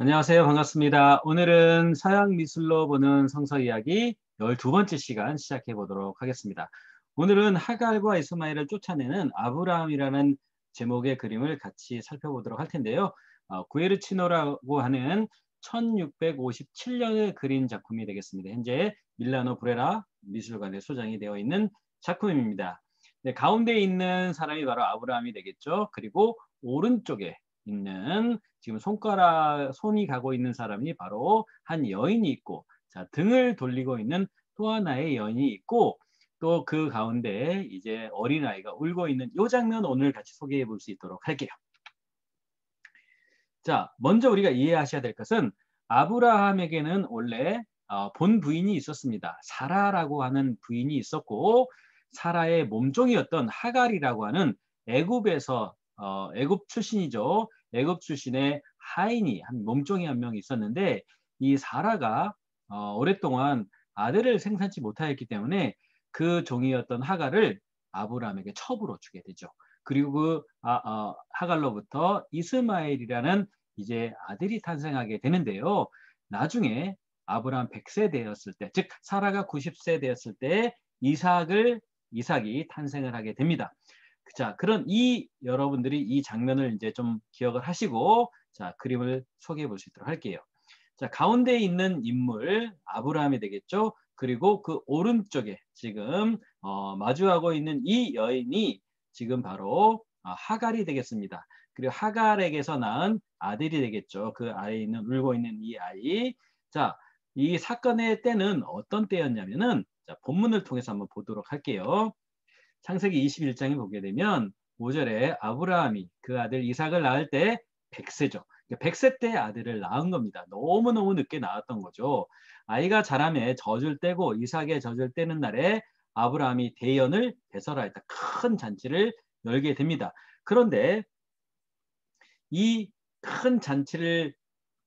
안녕하세요. 반갑습니다. 오늘은 서양 미술로 보는 성서 이야기 12번째 시간 시작해 보도록 하겠습니다. 오늘은 하갈과 이스마엘을 쫓아내는 아브라함이라는 제목의 그림을 같이 살펴보도록 할 텐데요. 구에르치노라고 하는 1657년에 그린 작품이 되겠습니다. 현재 밀라노 브레라 미술관에 소장이 되어 있는 작품입니다. 네, 가운데 있는 사람이 바로 아브라함이 되겠죠. 그리고 오른쪽에 있는 지금 손이 가고 있는 사람이 바로 한 여인이 있고, 자, 등을 돌리고 있는 또 하나의 여인이 있고, 또 그 가운데 이제 어린아이가 울고 있는 이 장면 오늘 같이 소개해 볼 수 있도록 할게요. 자, 먼저 우리가 이해하셔야 될 것은 아브라함에게는 원래 본 부인이 있었습니다. 사라라고 하는 부인이 있었고, 사라의 몸종이었던 하갈이라고 하는 애굽에서 애굽 출신이죠. 애굽 출신의 하인이 몸종이 한 명 있었는데, 이 사라가 오랫동안 아들을 생산치 못하였기 때문에 그 종이었던 하갈을 아브라함에게 첩으로 주게 되죠. 그리고 그 하갈로부터 이스마엘이라는 이제 아들이 탄생하게 되는데요. 나중에 아브라함 100세 되었을 때, 즉 사라가 90세 되었을 때 이삭이 탄생을 하게 됩니다. 자, 그런 여러분들이 이 장면을 이제 좀 기억을 하시고, 자, 그림을 소개해 볼 수 있도록 할게요. 자, 가운데 있는 인물 아브라함이 되겠죠. 그리고 그 오른쪽에 지금 마주하고 있는 이 여인이 지금 바로 하갈이 되겠습니다. 그리고 하갈에게서 낳은 아들이 되겠죠. 그 아이는 울고 있는 이 아이. 자, 이 사건의 때는 어떤 때였냐면은, 자, 본문을 통해서 한번 보도록 할게요. 창세기 21장에 보게 되면 5절에 아브라함이 그 아들 이삭을 낳을 때 100세죠. 100세 때 아들을 낳은 겁니다. 너무너무 늦게 낳았던 거죠. 아이가 자라매 젖을 떼고 이삭의 젖을 떼는 날에 아브라함이 대연을 배설하였다. 큰 잔치를 열게 됩니다. 그런데 이 큰 잔치를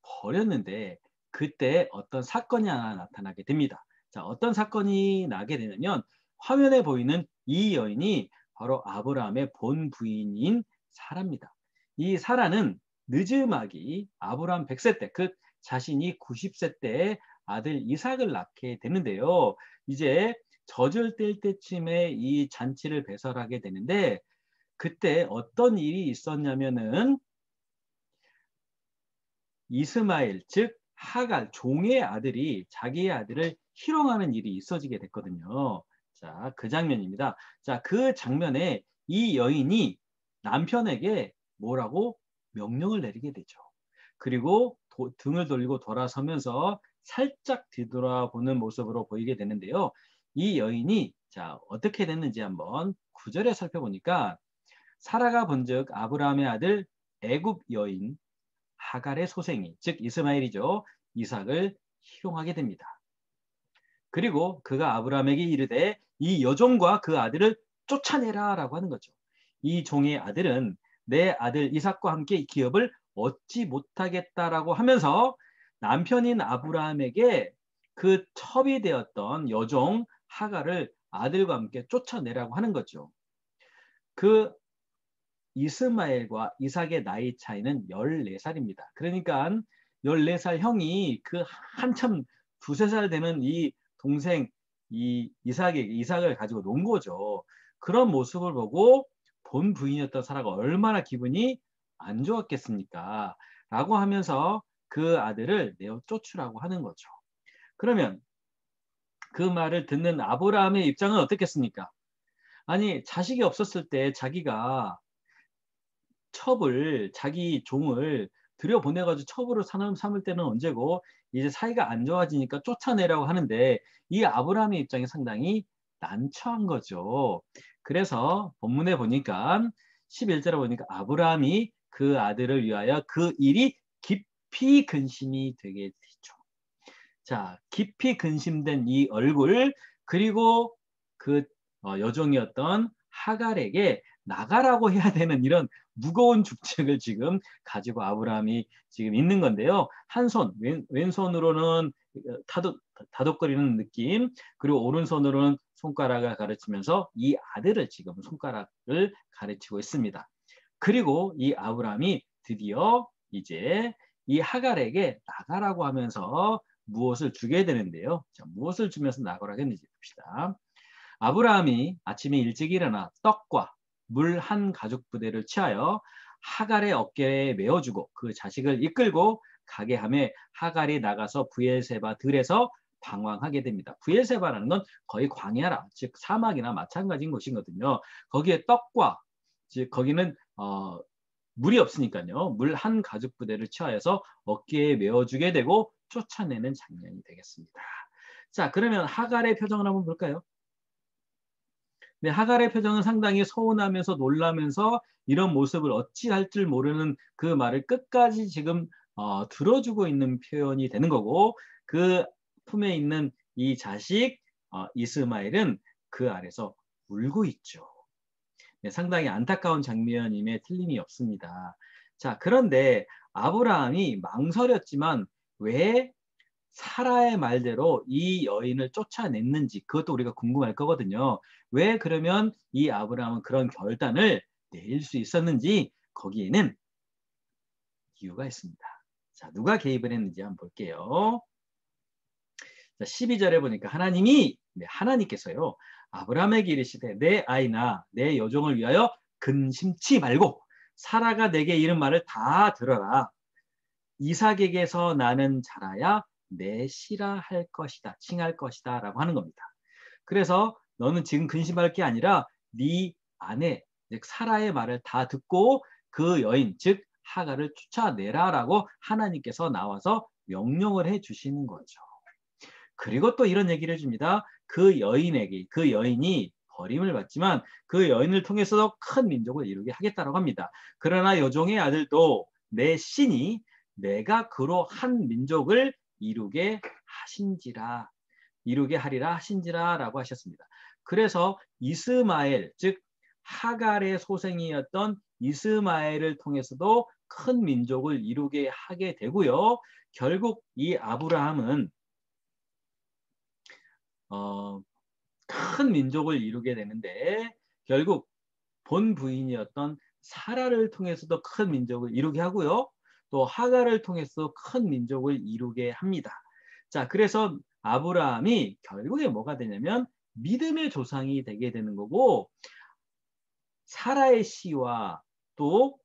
벌였는데 그때 어떤 사건이 하나 나타나게 됩니다. 자, 어떤 사건이 나게 되냐면 화면에 보이는 이 여인이 바로 아브라함의 본 부인인 사라입니다. 이 사라는 느즈막이 아브라함 100세 때, 그 자신이 90세 때에 아들 이삭을 낳게 되는데요. 이제 젖을 뗄 때쯤에 이 잔치를 배설하게 되는데 그때 어떤 일이 있었냐면은 이스마엘, 즉 하갈, 종의 아들이 자기의 아들을 희롱하는 일이 있어지게 됐거든요. 자, 그 장면입니다. 자, 그 장면에 이 여인이 남편에게 뭐라고 명령을 내리게 되죠. 그리고 등을 돌리고 돌아서면서 살짝 뒤돌아보는 모습으로 보이게 되는데요. 이 여인이 자, 어떻게 됐는지 한번 9절에 살펴보니까 사라가 본즉 아브라함의 아들 애굽 여인 하갈의 소생이, 즉 이스마엘이죠. 이삭을 희롱하게 됩니다. 그리고 그가 아브라함에게 이르되 이 여종과 그 아들을 쫓아내라 라고 하는 거죠. 이 종의 아들은 내 아들 이삭과 함께 기업을 얻지 못하겠다라고 하면서 남편인 아브라함에게 그 첩이 되었던 여종 하갈을 아들과 함께 쫓아내라고 하는 거죠. 그 이스마엘과 이삭의 나이 차이는 14살입니다. 그러니까 14살 형이 그 한참 두세 살 되는 이 동생 이삭을 가지고 논 거죠. 그런 모습을 보고 본 부인이었던 사라가 얼마나 기분이 안 좋았겠습니까? 라고 하면서 그 아들을 내어 쫓으라고 하는 거죠. 그러면 그 말을 듣는 아브라함의 입장은 어떻겠습니까? 아니, 자식이 없었을 때 자기가 자기 종을 들여보내가지고 첩으로 삼을 때는 언제고 이제 사이가 안 좋아지니까 쫓아내라고 하는데 이 아브라함의 입장이 상당히 난처한 거죠. 그래서 본문에 보니까 11절에 보니까 아브라함이 그 아들을 위하여 그 일이 깊이 근심이 되게 되죠. 자, 깊이 근심된 이 얼굴 그리고 그 여종이었던 하갈에게 나가라고 해야 되는 이런 무거운 축책을 지금 가지고 아브라함이 지금 있는 건데요. 왼손으로는 다독거리는 느낌, 그리고 오른손으로는 손가락을 가르치면서 이 아들을 지금 손가락을 가르치고 있습니다. 그리고 이 아브라함이 드디어 이제 이 하갈에게 나가라고 하면서 무엇을 주게 되는데요. 자, 무엇을 주면서 나가라고 했는지 봅시다. 아브라함이 아침에 일찍 일어나 떡과 물 한 가죽 부대를 취하여 하갈의 어깨에 메어주고 그 자식을 이끌고 가게 하며 하갈이 나가서 브엘세바 들에서 방황하게 됩니다. 브엘세바라는 건 거의 광야라, 즉 사막이나 마찬가지인 곳이거든요. 거기에 떡과, 즉 거기는 물이 없으니까요. 물 한 가죽 부대를 취하여서 어깨에 메어주게 되고 쫓아내는 장면이 되겠습니다. 자, 그러면 하갈의 표정을 한번 볼까요? 네, 하갈의 표정은 상당히 서운하면서 놀라면서 이런 모습을 어찌할 줄 모르는 그 말을 끝까지 지금 들어주고 있는 표현이 되는 거고, 그 품에 있는 이 자식 이스마엘은 그 아래서 울고 있죠. 네, 상당히 안타까운 장면임에 틀림이 없습니다. 자, 그런데 아브라함이 망설였지만 왜 사라의 말대로 이 여인을 쫓아냈는지 그것도 우리가 궁금할 거거든요. 왜 그러면 이 아브라함은 그런 결단을 내릴 수 있었는지 거기에는 이유가 있습니다. 자, 누가 개입을 했는지 한번 볼게요. 자, 12절에 보니까 하나님께서요. 아브라함에게 이르시되 내 아이나 내 여종을 위하여 근심치 말고 사라가 내게 이른 말을 다 들어라. 이삭에게서 나는 자라야 내 씨라 할 것이다. 칭할 것이다. 라고 하는 겁니다. 그래서 너는 지금 근심할 게 아니라 네 아내, 즉 사라의 말을 다 듣고 그 여인, 즉 하갈을 쫓아내라라고 하나님께서 나와서 명령을 해 주시는 거죠. 그리고 또 이런 얘기를 해줍니다. 그 여인이 버림을 받지만 그 여인을 통해서도 큰 민족을 이루게 하겠다라고 합니다. 그러나 여종의 아들도 내 신이 내가 그로 한 민족을 이루게 하리라 하신지라 라고 하셨습니다. 그래서 이스마엘, 즉 하갈의 소생이었던 이스마엘을 통해서도 큰 민족을 이루게 하게 되고요. 결국 이 아브라함은 큰 민족을 이루게 되는데 결국 본 부인이었던 사라를 통해서도 큰 민족을 이루게 하고요. 또 하갈을 통해서 큰 민족을 이루게 합니다. 자, 그래서 아브라함이 결국에 뭐가 되냐면 믿음의 조상이 되게 되는 거고 사라의 씨와 또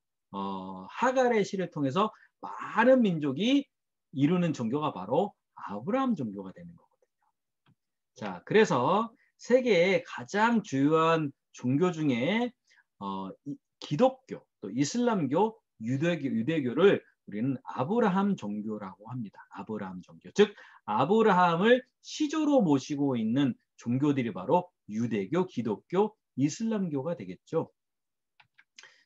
하갈의 씨를 통해서 많은 민족이 이루는 종교가 바로 아브라함 종교가 되는 거거든요. 자, 그래서 세계의 가장 주요한 종교 중에 기독교, 또 이슬람교, 유대교를 우리는 아브라함 종교라고 합니다. 아브라함 종교. 즉 아브라함을 시조로 모시고 있는 종교들이 바로 유대교, 기독교, 이슬람교가 되겠죠.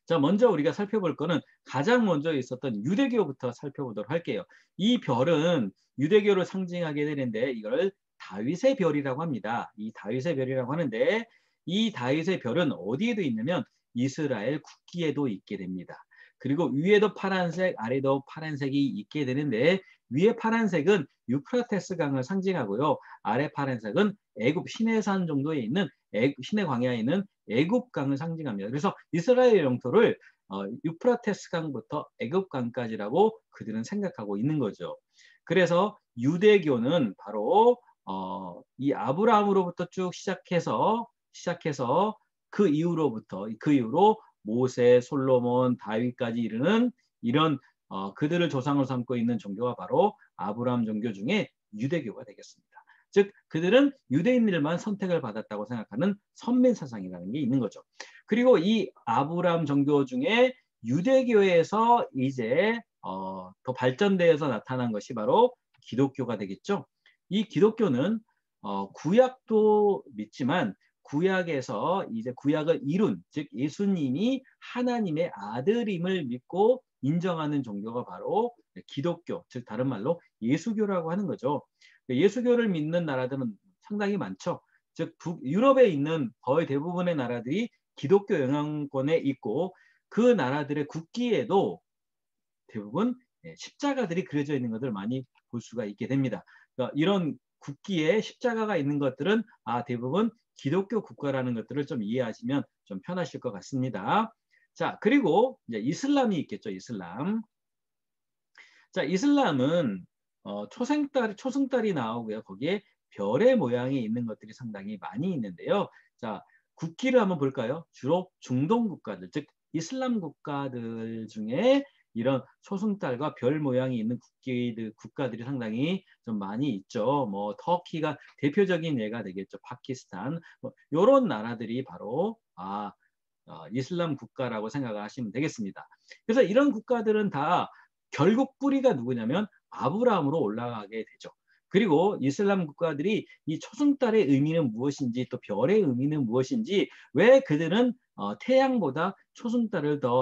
자, 먼저 우리가 살펴볼 거는 가장 먼저 있었던 유대교부터 살펴보도록 할게요. 이 별은 유대교를 상징하게 되는데 이걸 다윗의 별이라고 합니다. 이 다윗의 별이라고 하는데 이 다윗의 별은 어디에도 있냐면 이스라엘 국기에도 있게 됩니다. 그리고 위에도 파란색, 아래도 파란색이 있게 되는데 위에 파란색은 유프라테스 강을 상징하고요. 아래 파란색은 애굽 시내산 정도에 있는 시내 광야에 있는 애굽 강을 상징합니다. 그래서 이스라엘 영토를 유프라테스 강부터 애굽 강까지라고 그들은 생각하고 있는 거죠. 그래서 유대교는 바로 이 아브라함으로부터 쭉 시작해서 그 이후로 모세, 솔로몬, 다윗까지 이르는 이런 그들을 조상으로 삼고 있는 종교가 바로 아브라함 종교 중에 유대교가 되겠습니다. 즉 그들은 유대인들만 선택을 받았다고 생각하는 선민 사상이라는 게 있는 거죠. 그리고 이 아브라함 종교 중에 유대교에서 이제 더 발전되어서 나타난 것이 바로 기독교가 되겠죠. 이 기독교는 구약도 믿지만 구약에서 이제 구약을 이룬, 즉 예수님이 하나님의 아들임을 믿고 인정하는 종교가 바로 기독교, 즉 다른 말로 예수교라고 하는 거죠. 예수교를 믿는 나라들은 상당히 많죠. 즉 유럽에 있는 거의 대부분의 나라들이 기독교 영향권에 있고 그 나라들의 국기에도 대부분 십자가들이 그려져 있는 것을 많이 볼 수가 있게 됩니다. 그러니까 이런 국기에 십자가가 있는 것들은 대부분 기독교 국가라는 것들을 좀 이해하시면 좀 편하실 것 같습니다. 자, 그리고 이제 이슬람이 있겠죠. 이슬람. 자, 이슬람은 초승달이 나오고요. 거기에 별의 모양이 있는 것들이 상당히 많이 있는데요. 자, 국기를 한번 볼까요? 주로 중동 국가들, 즉 이슬람 국가들 중에 이런 초승달과 별 모양이 있는 국가들이 상당히 좀 많이 있죠. 뭐 터키가 대표적인 예가 되겠죠. 파키스탄, 뭐 이런 나라들이 바로 이슬람 국가라고 생각을 하시면 되겠습니다. 그래서 이런 국가들은 다 결국 뿌리가 누구냐면 아브라함으로 올라가게 되죠. 그리고 이슬람 국가들이 이 초승달의 의미는 무엇인지 또 별의 의미는 무엇인지 왜 그들은 태양보다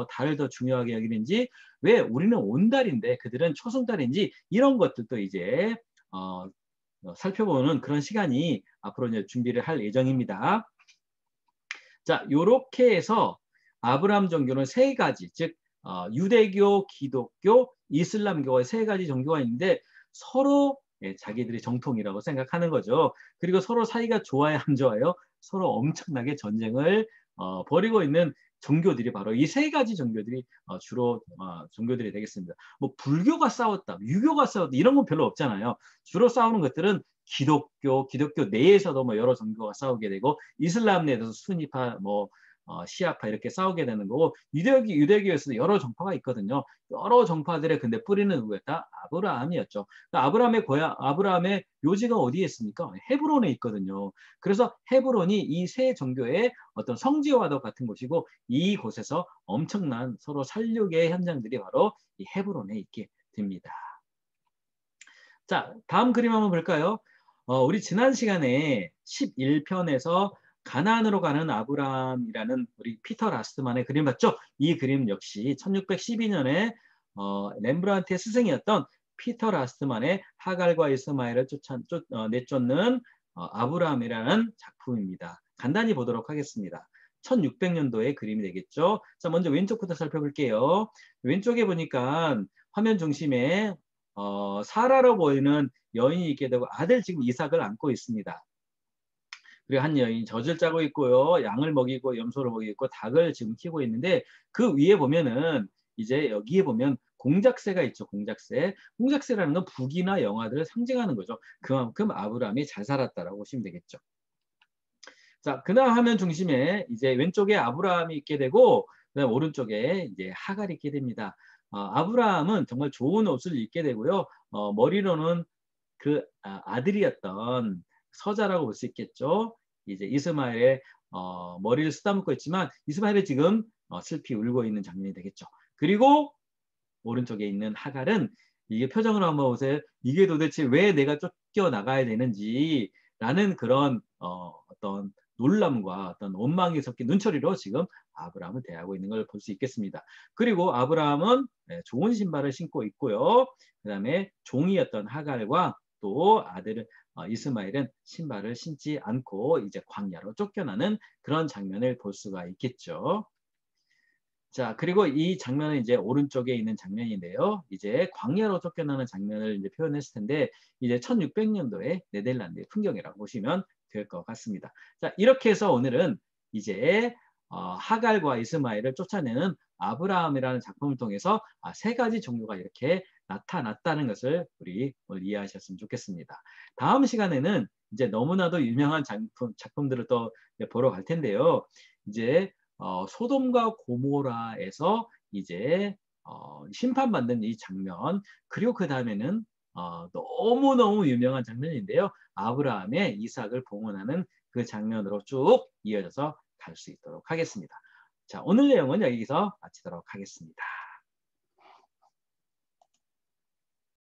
달을 더 중요하게 여기는지 왜 우리는 온달인데 그들은 초승달인지 이런 것들도 이제 살펴보는 그런 시간이 앞으로 이제 준비를 할 예정입니다. 자, 요렇게 해서 아브라함 종교는 세 가지, 즉 유대교, 기독교, 이슬람교의 세 가지 종교가 있는데 서로 자기들이 정통이라고 생각하는 거죠. 그리고 서로 사이가 좋아요, 안 좋아요? 서로 엄청나게 전쟁을 벌이고 있는 종교들이 바로 이 세 가지 종교들이 주로 종교들이 되겠습니다. 뭐 불교가 싸웠다, 유교가 싸웠다 이런 건 별로 없잖아요. 주로 싸우는 것들은 기독교 내에서도 뭐 여러 종교가 싸우게 되고 이슬람 내에서 수니파 시아파 이렇게 싸우게 되는 거고 유대교에서도 여러 정파가 있거든요. 여러 정파들의 근데 뿌리는 누구였다? 아브라함이었죠. 그러니까 아브라함의 묘지가 어디에 있습니까? 헤브론에 있거든요. 그래서 헤브론이 이 세 종교의 어떤 성지와도 같은 곳이고 이곳에서 엄청난 서로 살육의 현장들이 바로 이 헤브론에 있게 됩니다. 자, 다음 그림 한번 볼까요? 우리 지난 시간에 11편에서 가나안으로 가는 아브라함이라는 우리 피터 라스트만의 그림 봤죠? 이 그림 역시 1612년에 렘브란트의 스승이었던 피터 라스트만의 하갈과 이스마엘을 내쫓는 아브라함이라는 작품입니다. 간단히 보도록 하겠습니다. 1600년도의 그림이 되겠죠? 자, 먼저 왼쪽부터 살펴볼게요. 왼쪽에 보니까 화면 중심에 사라로 보이는 여인이 있게 되고 아들 지금 이삭을 안고 있습니다. 그리고 한 여인이 젖을 짜고 있고요. 양을 먹이고 염소를 먹이고 있고 닭을 지금 키우고 있는데 그 위에 보면은 이제 여기에 보면 공작새가 있죠. 공작새라는 건 북이나 영화들을 상징하는 거죠. 그만큼 아브라함이 잘 살았다라고 보시면 되겠죠. 자, 그다음 화면 중심에 이제 왼쪽에 아브라함이 있게 되고 그다음 오른쪽에 이제 하갈이 있게 됩니다. 아브라함은 정말 좋은 옷을 입게 되고요. 머리로는 그 아들이었던 서자라고 볼 수 있겠죠. 이제 이스마엘의 머리를 쓰다듬고 있지만 이스마엘이 지금 슬피 울고 있는 장면이 되겠죠. 그리고 오른쪽에 있는 하갈은 이게 표정을 한번 보세요. 이게 도대체 왜 내가 쫓겨나가야 되는지라는 그런 어떤 놀람과 어떤 원망이 섞인 눈초리로 지금 아브라함을 대하고 있는 걸 볼 수 있겠습니다. 그리고 아브라함은 좋은 신발을 신고 있고요. 그 다음에 종이었던 하갈과 또 아들 이스마엘은 신발을 신지 않고 이제 광야로 쫓겨나는 그런 장면을 볼 수가 있겠죠. 자, 그리고 이 장면은 이제 오른쪽에 있는 장면인데요. 이제 광야로 쫓겨나는 장면을 이제 표현했을 텐데, 이제 1600년도에 네덜란드의 풍경이라고 보시면 될 것 같습니다. 자, 이렇게 해서 오늘은 이제 하갈과 이스마엘을 쫓아내는 아브라함이라는 작품을 통해서 세 가지 종류가 이렇게 나타났다는 것을 우리 오늘 이해하셨으면 좋겠습니다. 다음 시간에는 이제 너무나도 유명한 작품들을 또 보러 갈 텐데요. 이제 소돔과 고모라에서 이제 심판받는 이 장면, 그리고 그 다음에는 너무너무 유명한 장면인데요. 아브라함의 이삭을 봉헌하는 그 장면으로 쭉 이어져서 갈 수 있도록 하겠습니다. 자, 오늘 내용은 여기서 마치도록 하겠습니다.